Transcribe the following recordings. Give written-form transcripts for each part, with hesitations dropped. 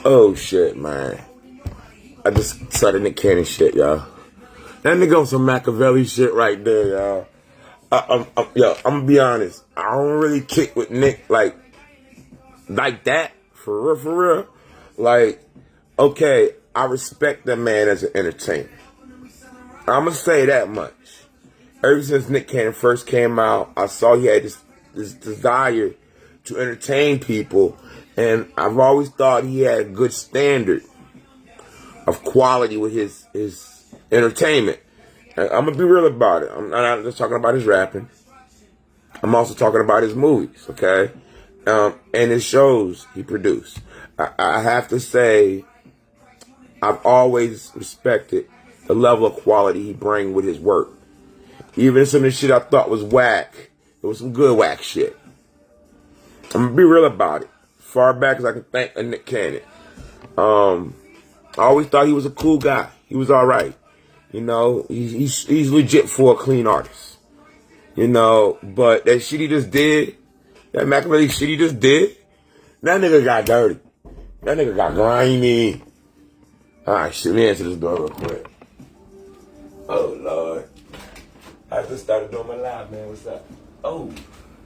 Oh shit, man. I just saw the Nick Cannon shit, y'all. That nigga on some Machiavelli shit right there, y'all. Yo, I'm gonna be honest. I don't really kick with Nick like that. For real. Like, okay, I respect that man as an entertainer. I'm gonna say that much. Ever since Nick Cannon first came out, I saw he had this desire to entertain people, and I've always thought he had a good standard of quality with his entertainment. I'm gonna be real about it. I'm not just talking about his rapping. I'm also talking about his movies, okay? And his shows he produced. I have to say, I've always respected the level of quality he bring with his work. Even some of the shit I thought was whack, it was some good whack shit. I'm gonna be real about it. Far back as I can think of Nick Cannon. I always thought he was a cool guy. He was all right. You know, he's legit for a clean artist. You know, but that shit he just did, that Machiavelli shit he just did, that nigga got dirty. That nigga got grimy. Alright, shit, let me answer this door real quick. Oh, Lord. I just started doing my live, man. What's up? Oh,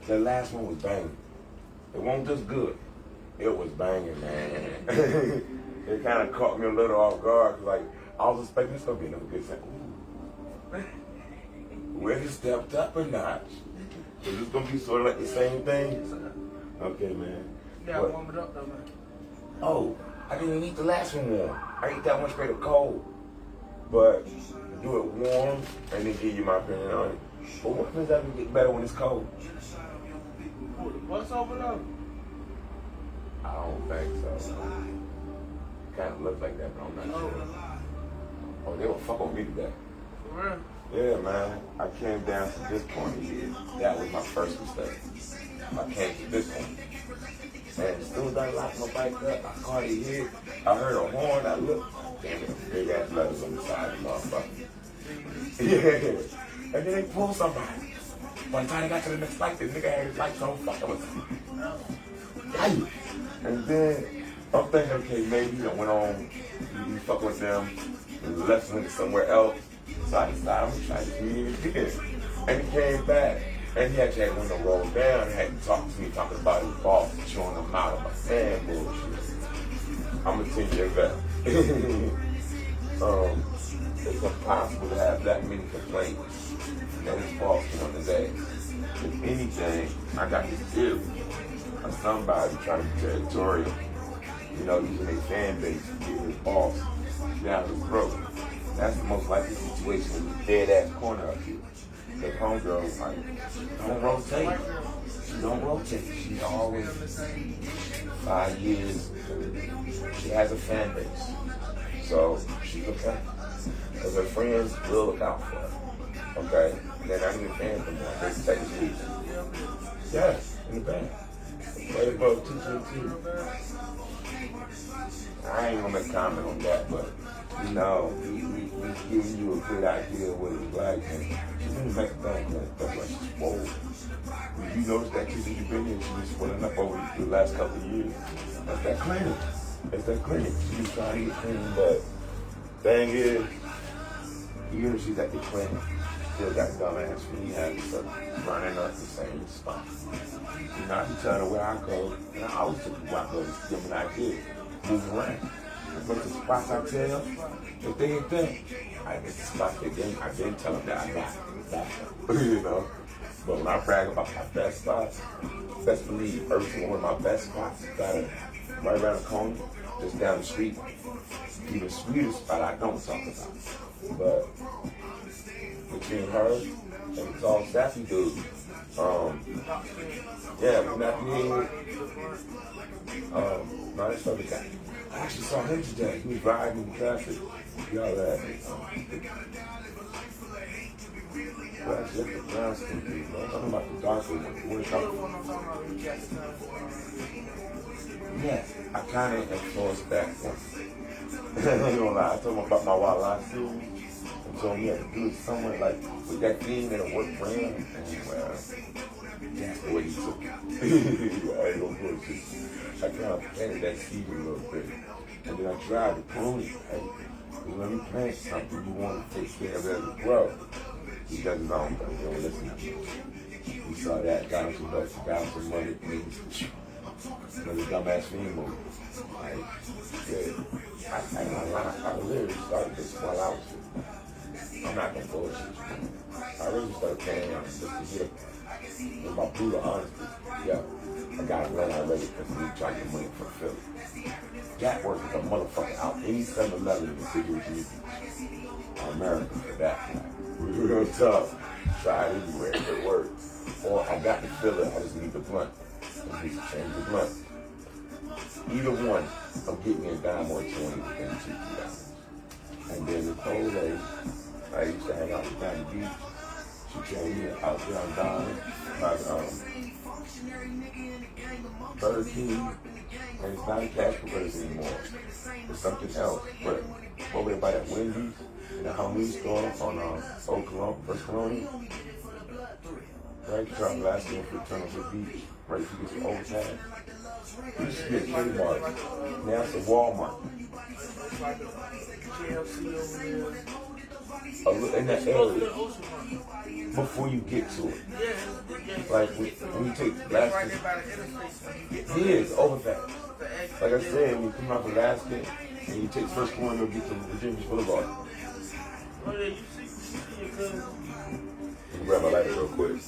the last one was banging. It wasn't just good. It was banging, man. It kind of caught me a little off guard. Like, I was expecting this to be another good thing. Where he stepped up a notch. Is this going to be sort of like the same thing? Okay, man. Yeah, warm it up, though, man. Oh, I didn't eat the last one warm. I ate that one straight up cold. But do it warm and then give you my opinion on it. But what does that get better when it's cold? What's over there? I don't think so. Kind of looks like that, but I'm not sure. Oh, they will fuck on me today. For real? Yeah, man. I came down to this point here. That was my first mistake. I came to this point. And as soon as I locked my bike up, I caught it hit. I heard a horn. I looked. Damn it, big ass letters on the side of the motherfucker. Yeah. And then they pulled somebody. By the time they got to the next light, the nigga had his lights on. Fuck, I was like, and then I'm thinking, okay, maybe I went on, you fuck with them, and left went somewhere else. So I decided I'm gonna try to do it again. And he came back, and he actually had the window rolled down, and had to talk to me, talking about his boss, showing him out of my fan bullshit. I'm a 10-year vet. It's impossible to have that many complaints that his boss on his ass. If anything, I got this theory of somebody trying to be territorial, you know, using their fan base to get his boss down his throat. That's the most likely situation in the dead ass corner up here. The homegirl was like, don't rotate. She don't rotate. She's always 5 years. She has a fan base. So she's okay. Because her friends will look out for her. Okay? They're not even fans anymore. They take it easy. Yeah, in the band. Way to go, 222. I ain't gonna make a comment on that, but you know, we giving you a good idea of what it's like, and she didn't make a thing that's like she's swole. You notice that kid you've been here, she's been swelling up over the last couple of years. That's that clinic. It's that clinic. She's trying to get clean, but thing is, even if she's at the clinic, still got dumbass rehabs running up the same spot. You know, I be telling her where I go, and I always took where I go to give them an idea. Move around. But the spots I tell, if they ain't there, I get the spots they didn't. I didn't tell them that I got it. You know? But when I brag about my best spots, best believe every one of my best spots got it right around the corner, just down the street. Even sweeter spot I don't talk about. But between her and it's all sassy dudes, yeah, we're not here. No, that's other guy. I actually saw him today. He was riding in traffic. Y'all that. Well, actually, that's the brown skin dude. I'm talking about the darker one. What are you talking about? Yeah, I kind of influenced that one. I ain't gonna lie. I told him about my Wildlife series. And told me I had to do it somewhere like with that thing that it worked for him. And well, that's the way he took it. I ain't gonna bullshit. I kind of planted that seed a little bit. And then I tried to prune it. Hey, when you plant something, you want to take care of it as it grows. He doesn't know, but he don't listen to me. We saw that, got him some bucks, got him some money, please. Another dumbass fiend movie. Like, yeah, I ain't gonna lie, I literally started this while I was I'm not gonna bullshit you. I really started playing on just to get with my brutal honesty. Yeah, I got to run already because we trying to money for Philly. Jack works as a motherfucker out any 7-Eleven in the city of Houston. America for that. Real tough. Try it anywhere, it works. Or I got to fill it, I just need the blunt. I need to change the blunt. Either one, I'm getting me a dime or 20 and $2. And then the cold days, I used to hang out with Patty Beach. She came in out there on Diamond, by Burger King, and it's not a cash burgers anymore. It's something else. But over there by that Wendy's, in the Humvee store on Old Cologne, First Colonial, right? You try last year for Eternal Beach, right? You get some overtime. You used to be a Kmart. Now it's a Walmart. In that area, before you get to it. Like when you take Laskin, it is overfast. Like I said, when you come out from Laskin and you take First Colonial, get to Virginia Beach Boulevard. Let me grab my lighter real quick.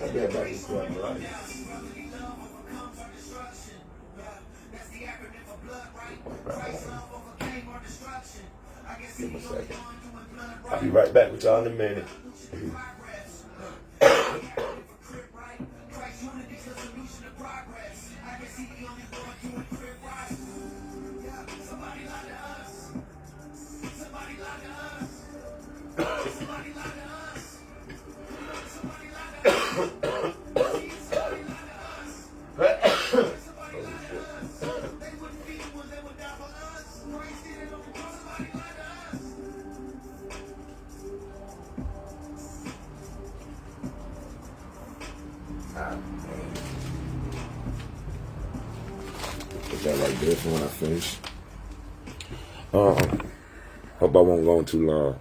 I get back to grab my lighter. Give me a second. I'll be right back with y'all in a minute. Put that right there for when I finish. Hope I won't go on too long.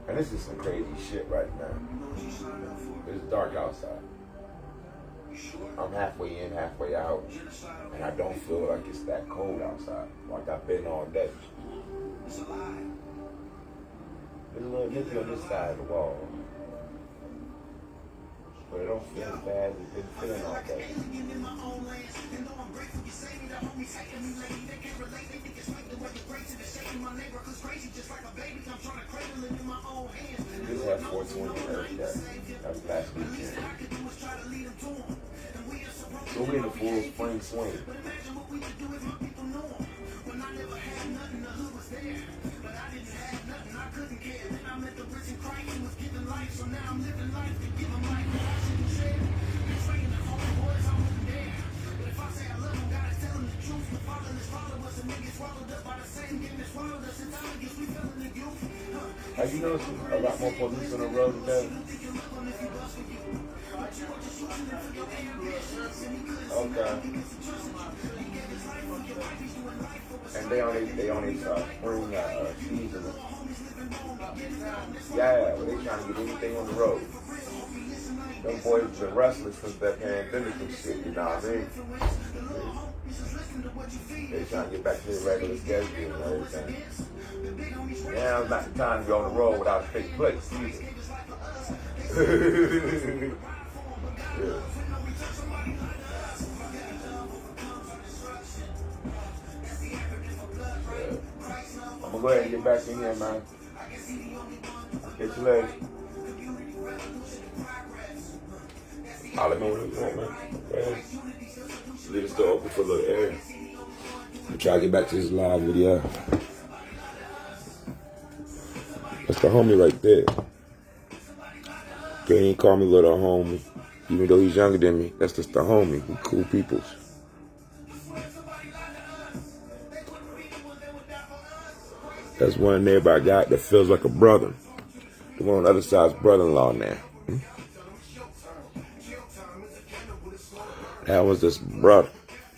And this is some crazy shit right now. It's dark outside. I'm halfway in, halfway out, and I don't feel like it's that cold outside. Like I've been all day. There's a little nippy on this side of the wall, but it don't feel as bad as it's been feeling all day. This had 420 Earth Day. That was last weekend. So we're in the full spring swing. Have you noticed a lot more police on the road today? Okay. And they on these spring season. Yeah, but they trying to get anything on the road. Them boys been restless since that pandemic and shit, you know what I mean? They trying to get back to their regular schedule and everything. Now it's not the time to go on the road without a fake place either. Yeah. I'm gonna go ahead and get back in here, man. Catch you later. I'll let me know what you want, man. Leave the store open for a little air. I'm trying to get back to this live video. That's the homie right there. Can't even call me little homie. Even though he's younger than me, that's just the homie. We cool peoples. That's one neighbor I got that feels like a brother. The one on the other side's brother-in-law now. That was this brother.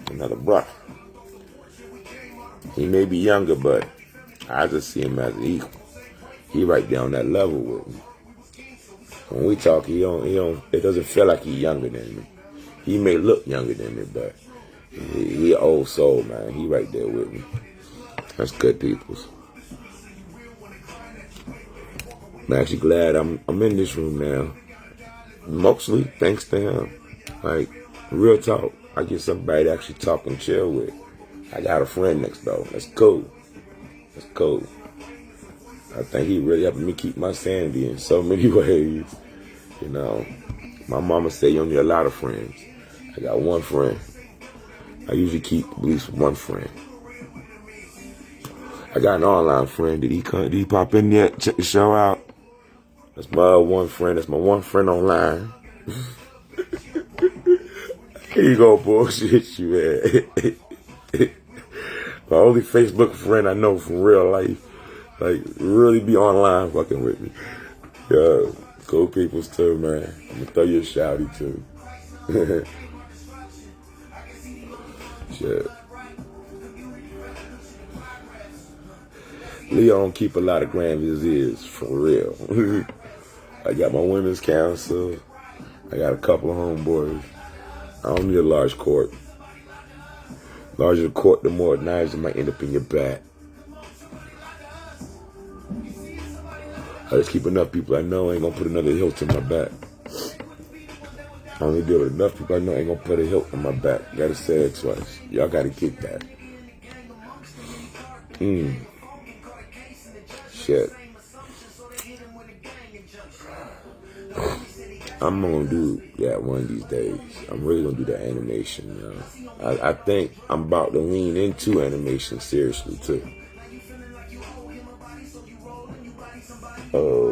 Another brother. He may be younger, but I just see him as an equal. He right down that level with me. When we talk, it doesn't feel like he's younger than me. He may look younger than me, but he an old soul, man. He right there with me. That's good peoples. I'm actually glad I'm in this room now. Mostly thanks to him. Like, real talk. I get somebody to actually talk and chill with. I got a friend next door. That's cool. That's cool. I think he really helping me keep my sanity in so many ways. You know, my mama said you don't need a lot of friends. I got one friend. I usually keep at least one friend. I got an online friend. Did he pop in yet? Check the show out. That's my one friend. That's my one friend online. Here you go, bullshit you, man. My only Facebook friend I know from real life. Like, really be online fucking with me. Yeah, cool peoples too, man. I'm gonna throw you a shouty too. Shit. Leo don't keep a lot of gram his ears, for real. I got my women's council. I got a couple of homeboys. I don't need a large court. Larger the court, the more knives that might end up in your back. I just keep enough people I know ain't gonna put another hilt in my back. I only deal with enough people I know ain't gonna put a hilt in my back. Gotta say it twice. Y'all gotta get that. Shit. I'm gonna do that one of these days. I'm really gonna do that animation, you know. I think I'm about to lean into animation seriously too. Oh.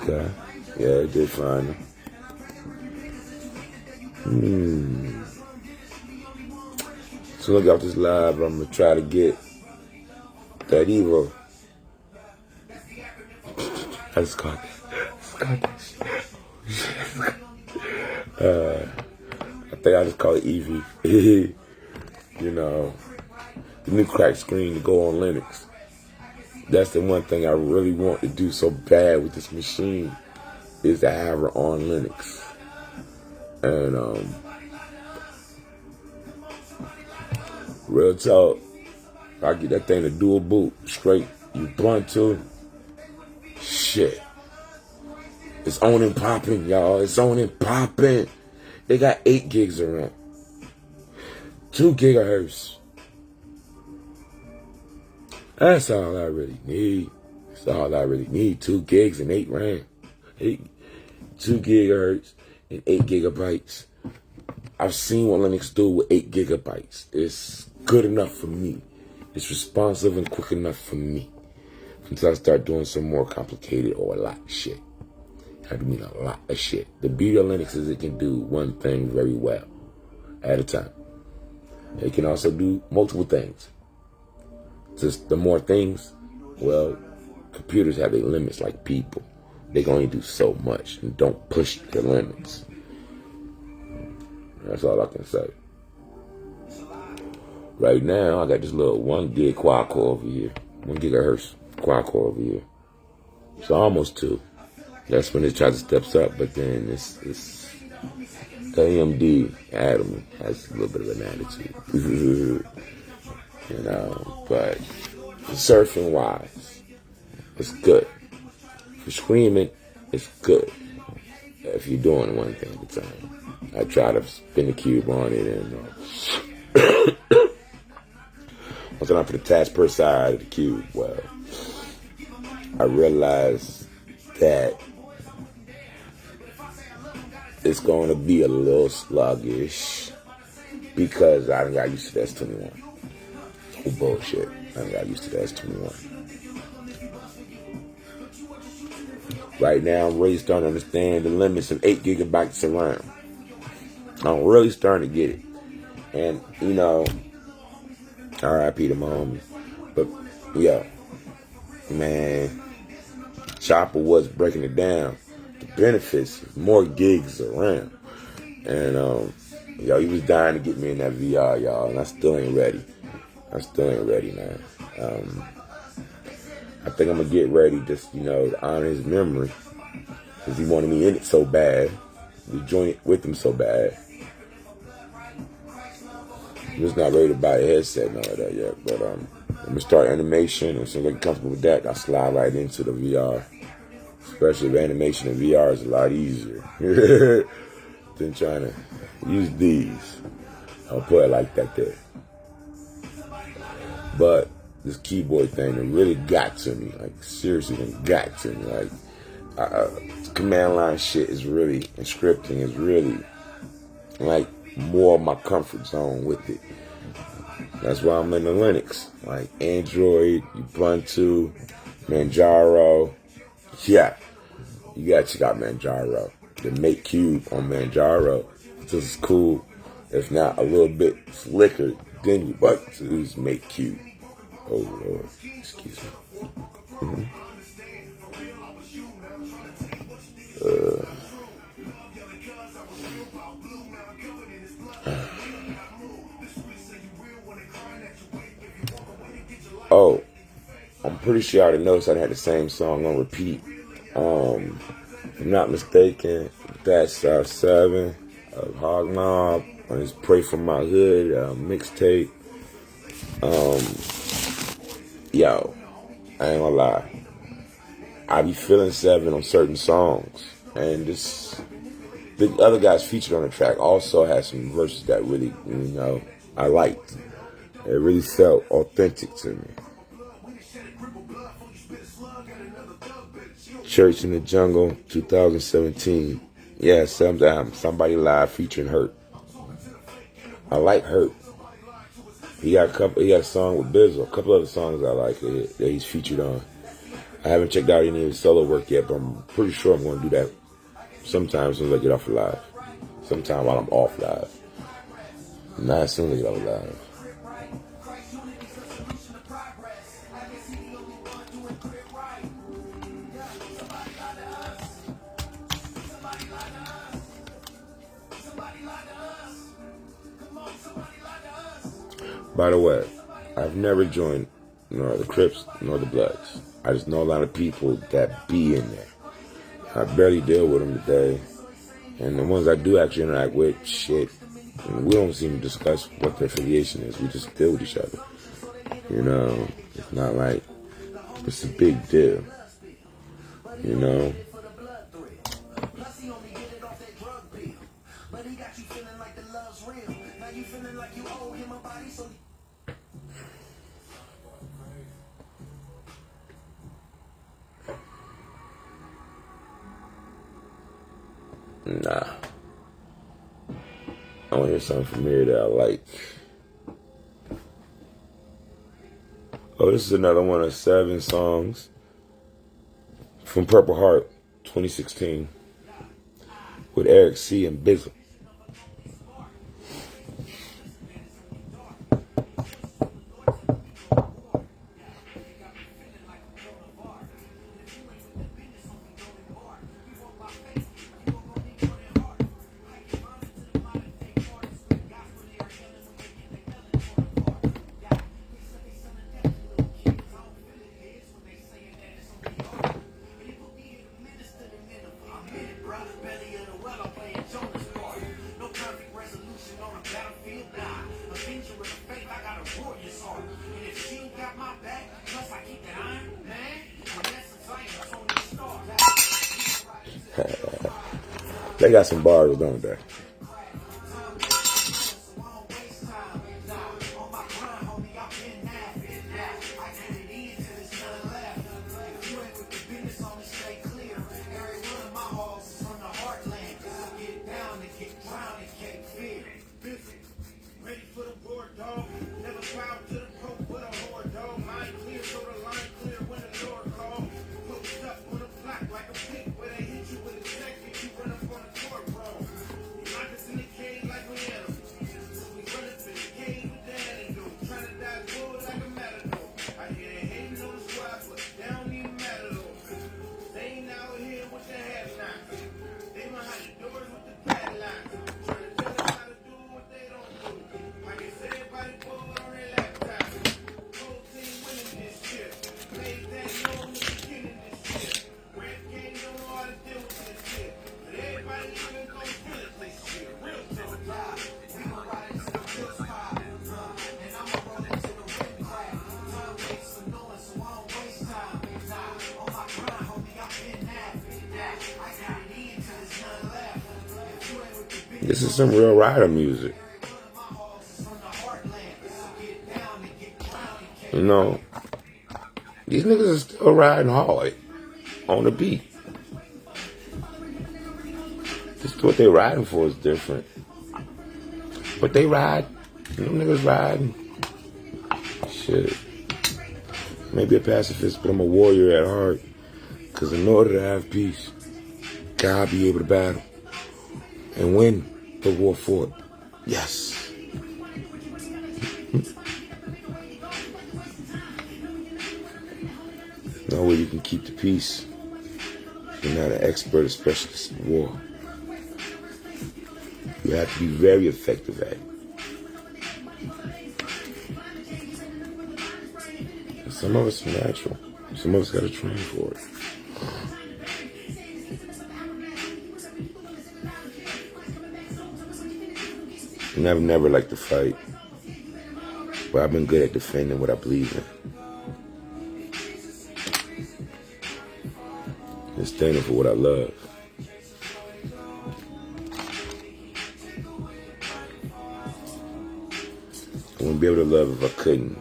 Okay. Yeah, it did fine. So look out this live, I'm gonna try to get that Evo. I just caught that shit. I think I just call it Eevee. You know, the new crack screen to go on Linux. That's the one thing I really want to do so bad with this machine, is to have her on Linux. And real talk, I get that thing to dual boot straight. You blunt too. Shit. It's on and popping, y'all. It's on and popping. They got 8 gigs of RAM. 2 gigahertz. That's all I really need. That's all I really need. 2 gigs and 8 RAM. 2 gigahertz and 8 gigabytes. I've seen what Linux do with 8 gigabytes. It's good enough for me. It's responsive and quick enough for me. Until I start doing some more complicated or a lot of shit. I mean a lot of shit. The beauty of Linux is it can do one thing very well at a time. It can also do multiple things. Just the more things, well, computers have their limits like people. They can only do so much and don't push their limits. That's all I can say. Right now, I got this little 1 gig quad core over here. 1 gigahertz quad core over here. So almost 2. That's when it tries to steps up, but then it's AMD Atom has a little bit of an attitude. You know, but surfing wise, it's good. For screaming, it's good if you're doing one thing at a time. I try to spin the cube on it, and once I put the task per side of the cube, well, I realized that it's going to be a little sluggish because I done got used to the S21. Oh, bullshit. I done got used to the S21. Right now, I'm really starting to understand the limits of 8 gigabytes of RAM. I'm really starting to get it. And, you know, RIP to my homies. But, yeah, man, Chopper was breaking it down. The benefits, more gigs of RAM. And, yo, he was dying to get me in that VR, y'all. And I still ain't ready. Man. I think I'm going to get ready just, you know, to honor his memory. Because he wanted me in it so bad. We joined it with him so bad. I'm just not ready to buy a headset and all of that yet. But I'm going to start animation. And as soon as I get comfortable with that, I'll slide right into the VR. Especially if animation in VR is a lot easier than trying to use these. I'll put it like that there. But this keyboard thing, it really got to me. Like, seriously, it got to me. Like, command line shit is really, and scripting is really, like, more of my comfort zone with it. That's why I'm in the Linux. Like, Android, Ubuntu, Manjaro. Yeah, you gotta check out Manjaro. The Make Cube on Manjaro. This is cool. If not a little bit slicker than Ubuntu's Make Cube. Oh Lord, excuse me. Mm-hmm. Oh, I'm pretty sure I already noticed I had the same song on repeat. If I'm not mistaken, that's 7 of Hog Mob on his Pray for My Hood mixtape. Yo, I ain't gonna lie. I be feeling 7 on certain songs. And the other guys featured on the track also had some verses that really, you know, I liked. It really felt authentic to me. Church in the Jungle, 2017. Yeah, Somebody Live featuring Hurt. I like Hurt. He got a song with Bizzle. A couple other songs I like that he's featured on. I haven't checked out any of his solo work yet, but I'm pretty sure I'm going to do that sometime as soon as I get off live. Sometime while I'm off live. Not as soon as I get off live. By the way, I've never joined nor the Crips nor the Bloods. I just know a lot of people that be in there. I barely deal with them today. And the ones I do actually interact with, shit, we don't seem to discuss what their affiliation is. We just deal with each other. You know, it's not like it's a big deal. You know? Nah. I want to hear something from here that I like. Oh, this is another one of 7 songs from Purple Heart, 2016, with Eric C. and Bizzle. They got some bars, don't they? This is some real rider music. You know, these niggas are still riding hard on the beat. Just what they riding for is different. But they ride, them niggas riding. Shit. Maybe a pacifist, but I'm a warrior at heart. Because in order to have peace, God be able to battle and win the war fought. Yes. No way you can keep the peace. You're not an expert, a specialist in war. You have to be very effective at it. Some of us are natural. Some of us got to train for it. And I've never liked to fight, but I've been good at defending what I believe in. And standing for what I love. I wouldn't be able to love if I couldn't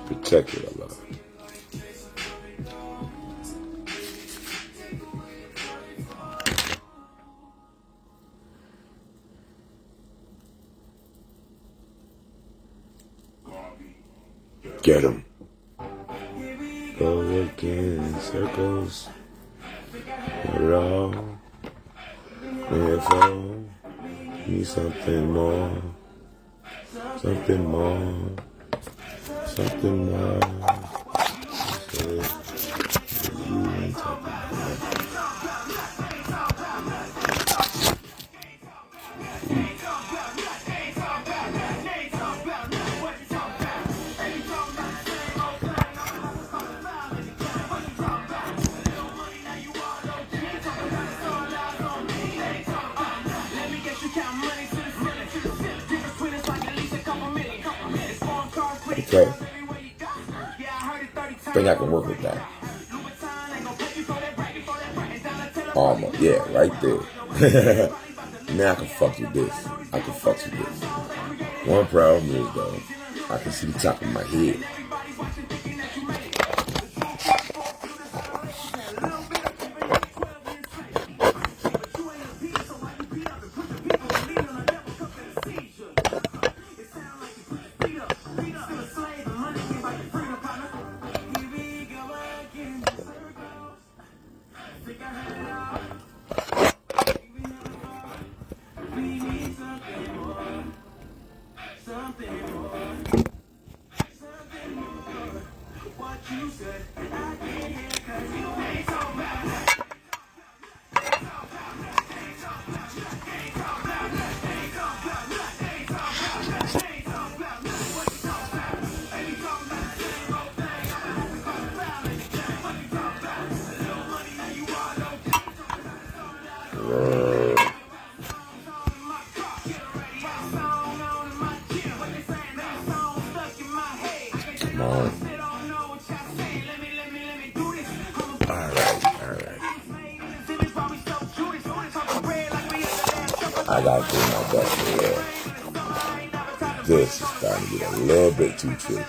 protect what I love. Get 'em. Go again in circles. Not at all. Info. Need something more. Something more. Something more. You ain't talking about. Okay. I think I can work with that. Almost, yeah, right there. Now I can fuck with this. I can fuck with this. One problem is though, I can see the top of my head. Come on. I gotta do my best for real. This is starting to get a little bit too tricky.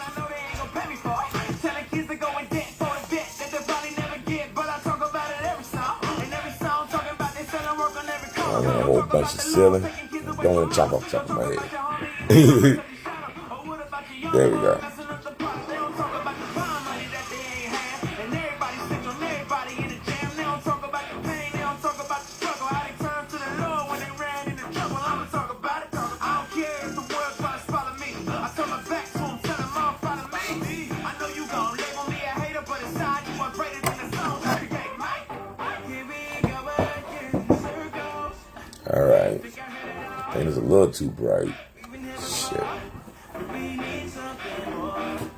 I want a whole bunch of ceiling. Don't want to chop off top of my head. There we go. Alright. I think it's a little too bright. Shit.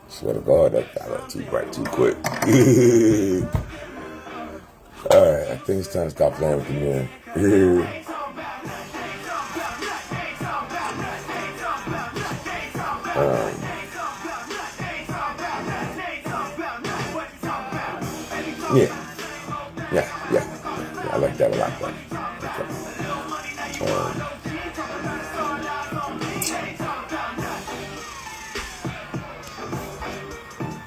Swear to God, that got too bright too quick. Alright, I think it's time to stop playing with the mirror. Yeah, I like that a lot better.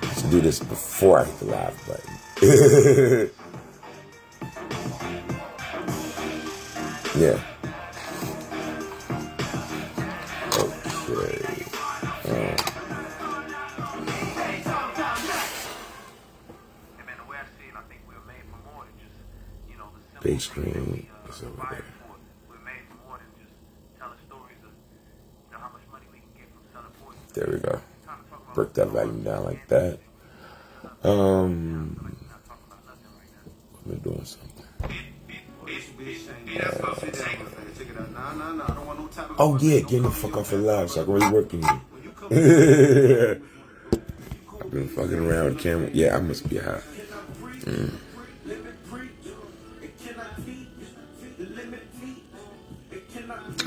Let's do this before I hit the live button. Yeah. Okay. Big screen is over there. There we go. Break that volume down like that. I'm doing something. Oh yeah, getting the fuck off the live so I can really work in here. I've been fucking around with the camera. Yeah, I must be high.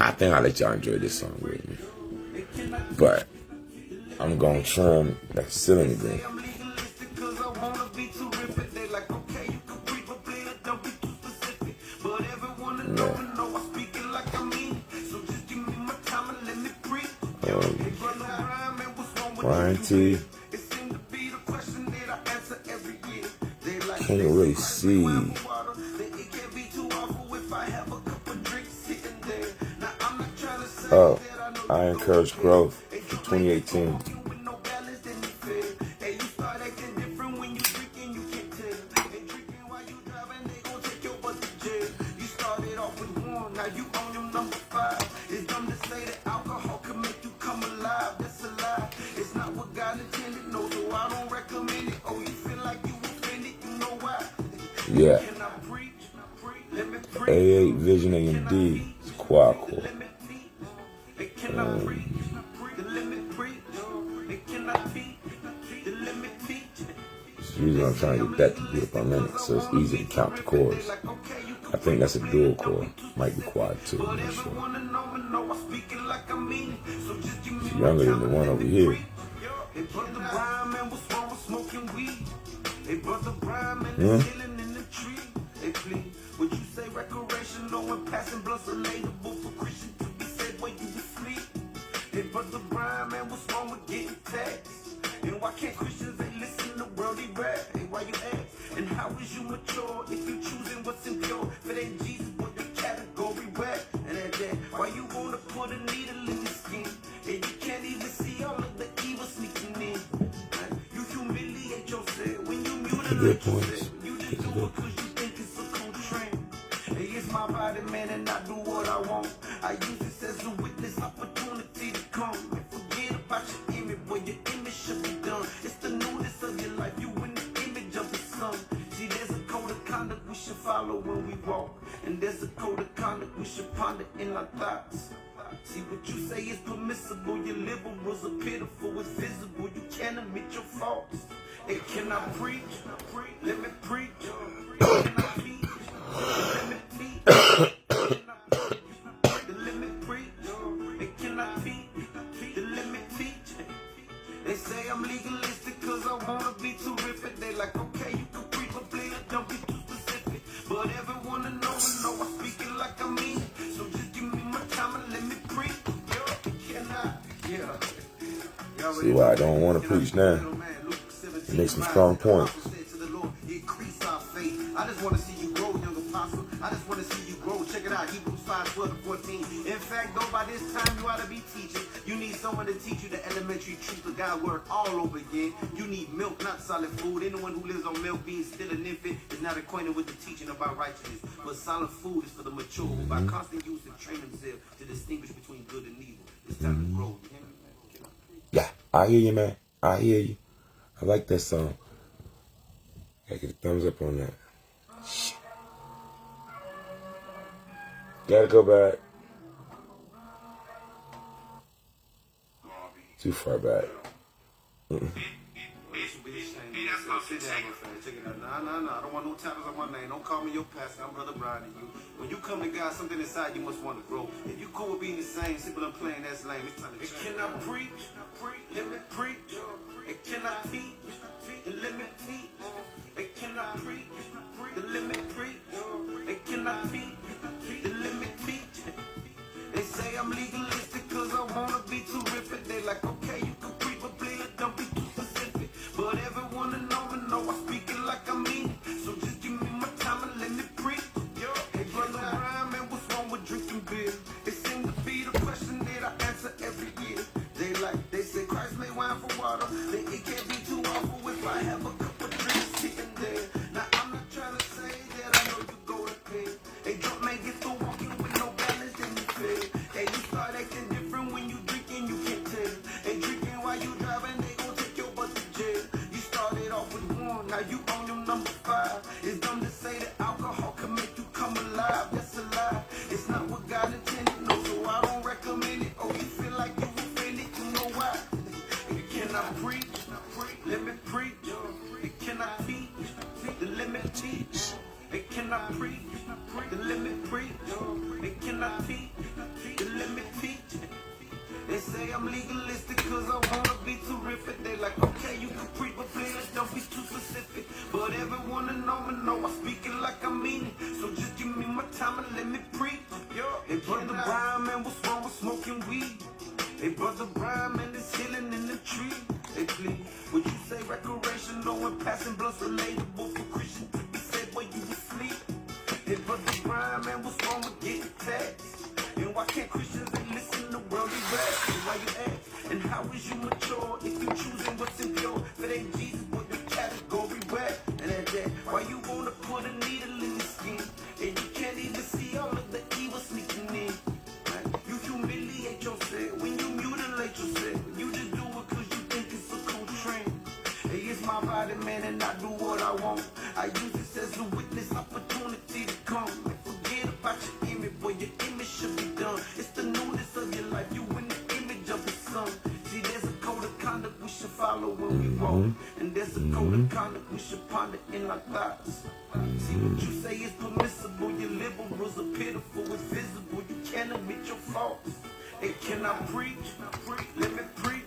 I think I'll let y'all enjoy this song with me. But I'm gonna trim that ceiling again. Ryan T. Can't really see. Oh, I encourage growth for 2018. Yeah. A8 Vision AMD is quad core. This is the reason I'm trying to get that to boot up on Linux, so it's easy to count the cores. I think that's a dual core. Might be quad too, I'm not sure. It's younger than the one over here. And why can't Christians they listen to worldly rap? And why you ask? And how is you mature if you choosing what's impure? If it ain't Jesus, what the category rap? And at that, why you wanna put a needle in your skin? And you can't even see all of the evil sneaking in. You humiliate yourself when you mutilate yourself. You just do it cause you think it's a cool trend. Hey, it's my body, man, and I do what I want. I use this as a witness opportunity to come. And forget about your image, boy, your image should be done. It's the newness of your life, you in the image of the sun. See, there's a code of conduct we should follow when we walk. And there's a code of conduct we should ponder in our thoughts. See, what you say is permissible, your liberals are pitiful, it's visible, you can't admit your faults. And can I preach? Let me preach. Can I teach? Let me teach. Let me preach. And can I teach? Let me teach. They say I'm legalistic cause I wanna be terrific. They like, okay, you can preach, but please don't be too specific. But everyone I know I speak it like I mean it. So just give me my See why I don't want to preach now. It makes some strong points. I just want to see you grow, young apostle. I just want to see you grow. Check it out, Hebrews 5:12-14. In fact, though, by this time you ought to be teaching. You need someone to teach you the elementary truth of God's word all over again. You need milk, not solid food. Anyone who lives on milk, being still an infant, is not acquainted with the teaching about righteousness. But solid food is for the mature, who by constant use have trained themselves to distinguish between good and evil. It's time to grow. You hear me, man? Yeah, I hear you, man. I hear you. I like that song. Gotta get a thumbs up on that. Shit. Gotta go back. Too far back. Sit down, my friend. Check it out. Nah. I don't want no titles on my name. Don't call me your pastor. I'm Brother Brian to you. When you come to God, something inside you must want to grow. If you cool with being the same, simple and plain, that's lame. It's time to change. It cannot preach, let me preach. It cannot teach, let me teach. It cannot preach, let me preach. It cannot teach, let me teach. They say I'm legalistic cause I wanna be terrific. They like, okay, you can preach, but please don't be too specific. But everyone to know I speak it like I mean it. So just give me my time and let me preach. Hey, Brother Brian, man, what's wrong with drinking beer? It seems to be the question that I answer every year. They say Christ made wine for water. It can't be too awful if I have a cup of drinks sitting there. Now I'm not trying to say that I know you go to bed. A drunk man gets to walking with no balance in your bed. Hey, you start acting different when you drinking, you can't tell. Hey, drinking while you driving, they gon' take your butt to jail. You started off with one, now you on your number 5. It's dumb to say that alcohol can make you come alive. That's a lie. It's not what God intended, no, so I don't recommend it. Oh, you feel like you offended, you know why? It cannot preach, let me preach. It cannot teach, then let me teach. It cannot preach, then let me preach. It cannot teach, then let me teach. They say I'm legalistic cause I wanna be terrific. They like, okay, you can preach, but please don't be too specific. But everyone to know I speak it like I mean it. So just give me my time and let me preach. Hey, Brother Brian, man, what's wrong with smoking weed? Hey, Brother Brian, man, there's healing in the tree. Hey, please, would you say recreational when passing blood's relatable for Christians to be said where you asleep? Hey, Brother Brian, man, what's wrong with getting taxed? And why can't Christians listen to worldly rap? Why you ask? And how is you mature if you choosing what's impure? If it ain't Jesus, what the category rap? And at that, why you wanna put a needle in the skin? And you can't even see all of the evil sneaking in. Right? You humiliate yourself when you mutilate yourself. You just do it cause you think it's a cool trend. Hey, it's my body, man, and I do what I want. I use this as a witness opportunity to come. And forget about your image, boy, your image should be done. It's the newness of your life, you in the image of the sun. See, there's a code of conduct we should follow when we walk. And there's a code of conduct we should ponder in our thoughts. See, what you say is permissible, your liberals are pitiful, it's visible, you can't admit your faults. It cannot preach, let me preach.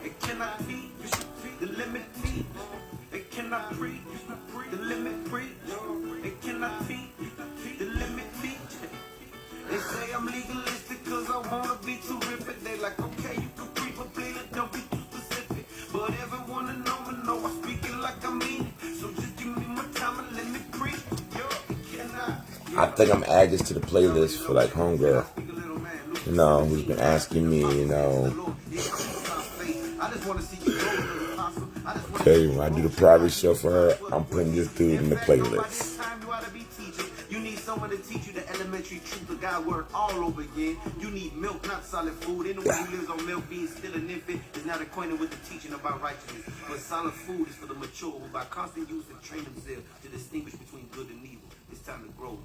It cannot teach, the limit teach. It cannot preach, the limit preach. It cannot teach, the limit teach. They say I'm legalistic cause I wanna be terrific. They like, okay, you can preach, but please don't be too specific. But everyone to know I speak it like I mean it. So just give me my time and let me preach. It cannot. I think I'm adding this to the playlist for like homegirl. You know, who's been asking me, you know. Okay, when I do the private show for her, I'm putting this dude in the playlist. You need someone to teach you the elementary truth of God's word all over again. You need milk, not solid food. Anyone who lives on milk, being still an infant, is not acquainted with the teaching about righteousness. But solid food is for the mature, who by constant use have trained themselves to distinguish between good and evil. It's time to grow.